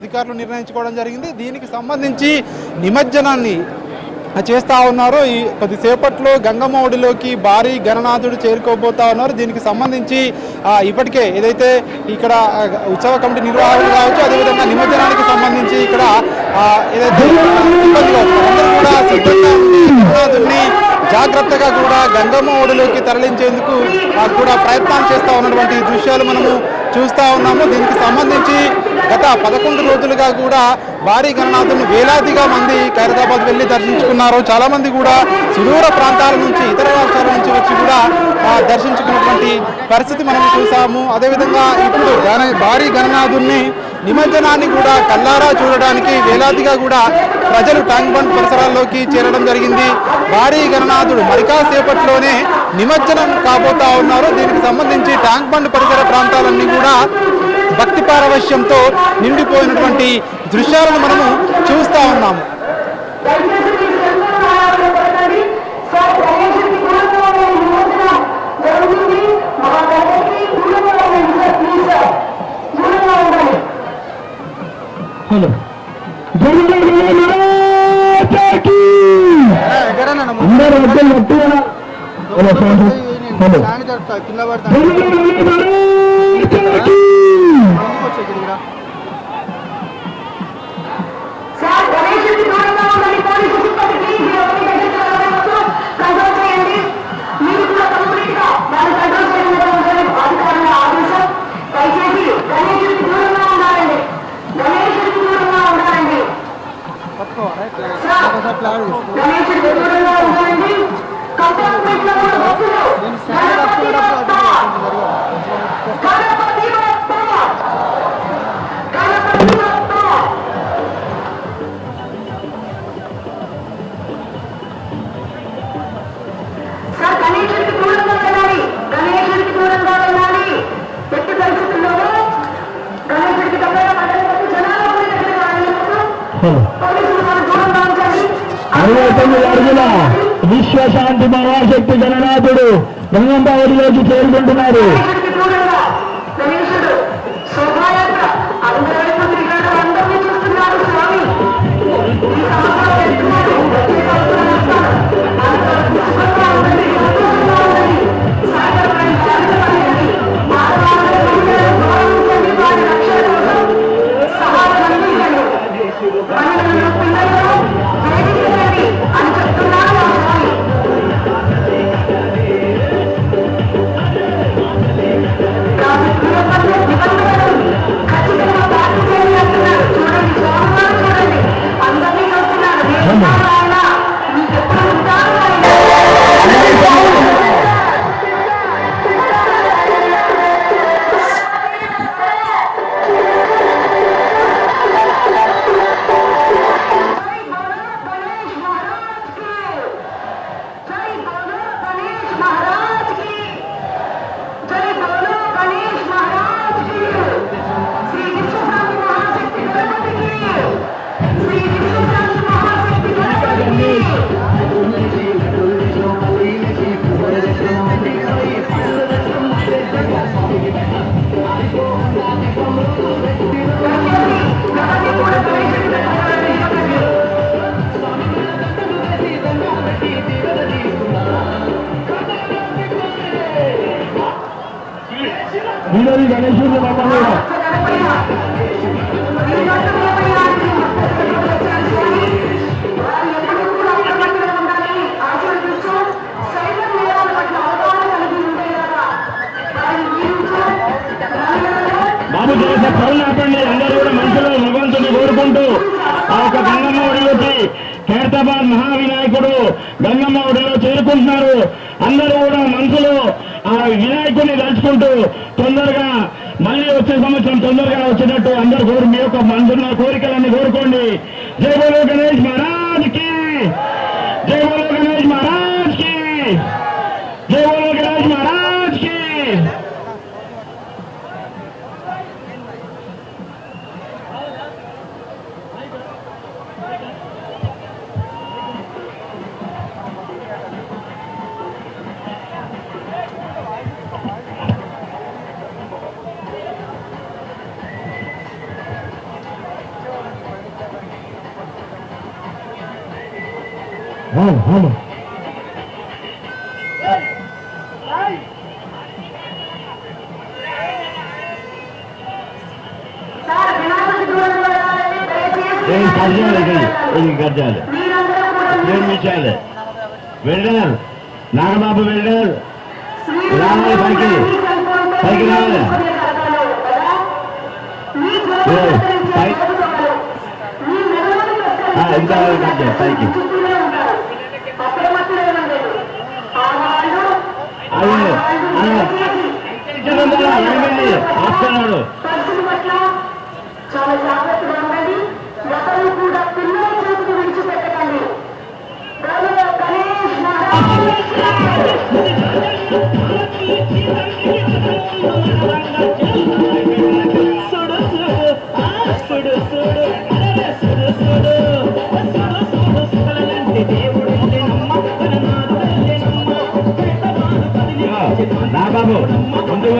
అధికారులు నిర్ణయించుకోవడం జరిగింది. దీనికి సంబంధించి నిమజ్జనాన్ని చేస్తూ ఉన్నారు. ఈ కొద్దిసేపట్లో గంగమ్మ ఒడిలోకి భారీ గణనాథుడు చేరుకోబోతా ఉన్నారు. దీనికి సంబంధించి ఇప్పటికే ఏదైతే ఇక్కడ ఉత్సవ కమిటీ నిర్వాహకులు కావచ్చు, అదేవిధంగా నిమజ్జనానికి సంబంధించి ఇక్కడ ఏదైతే అందరూ కూడా సిద్ధంగా గణనాథుడిని జాగ్రత్తగా కూడా గంగమ్మ ఒడిలోకి తరలించేందుకు కూడా ప్రయత్నాలు చేస్తూ ఉన్నటువంటి దృశ్యాలు మనము చూస్తూ ఉన్నాము. దీనికి సంబంధించి గత 11 రోజులుగా కూడా భారీ గణనాథులను వేలాదిగా మంది ఖైరతాబాద్ వెళ్ళి దర్శించుకున్నారు. చాలా మంది కూడా సుదూర ప్రాంతాల నుంచి, ఇతర రాష్ట్రాల నుంచి వచ్చి కూడా దర్శించుకున్నటువంటి పరిస్థితి మనం చూసాము. అదేవిధంగా ఇప్పుడు భారీ గణనాథుల్ని నిమజ్జనాన్ని కూడా కల్లారా చూడడానికి వేలాదిగా కూడా ప్రజలు ట్యాంక్ బండ్ పరిసరాల్లోకి చేరడం జరిగింది. భారీ గణనాథుడు మరికాసేపట్లోనే నిమజ్జనం కాబోతా ఉన్నారు. దీనికి సంబంధించి ట్యాంక్ బండ్ పరిసర ప్రాంతాలన్నీ కూడా భక్తి పారవశ్యంతో నిండిపోయినటువంటి దృశ్యాలను మనము చూస్తూ ఉన్నాము. విశ్వశాంతి మహాశక్తి గణనాథుడు గంగమ్మ ఒడిలోకి చేరుకుంటున్నారు. గణేశుడు బాబు చేసే పనులు ఆపండి. అందరూ కూడా మనసులో భగవంతుని కోరుకుంటూ ఆ యొక్క గంగమ్మ ఒడిలోకి ఖైరతాబాద్ మహావినాయకుడు గంగమ్మ ఒడిలో చేరుకుంటున్నారు. అందరూ కూడా మనసులో ఆ వినాయకుడిని తలుచుకుంటూ తొందరగా మళ్ళీ వచ్చే సంవత్సరం తొందరగా వచ్చేటట్టు అందరూ మీ యొక్క మనసున్న కోరికలన్నీ కోరుకోండి. జై బోలో గణేష్ మహారాజ్ కి, జై బోలో గణేష్ మహారాజ్ కి, జై బోలో గణేష్ మహారాజ్ కి. గర్జాలు 2 నిమిషాలు వెళ్ళారు. నాగబాబు వెళ్ళారు. రావాలి పైకి రావాలి. ఇంకా పైకి వస్తున్నాడు. చాలా జాగ్రత్తగా ఉండండి. ఎవరు కూడా పిల్లల చేతికి విడిచిపెట్టకండి. గణేష్ నా బాబు ముందు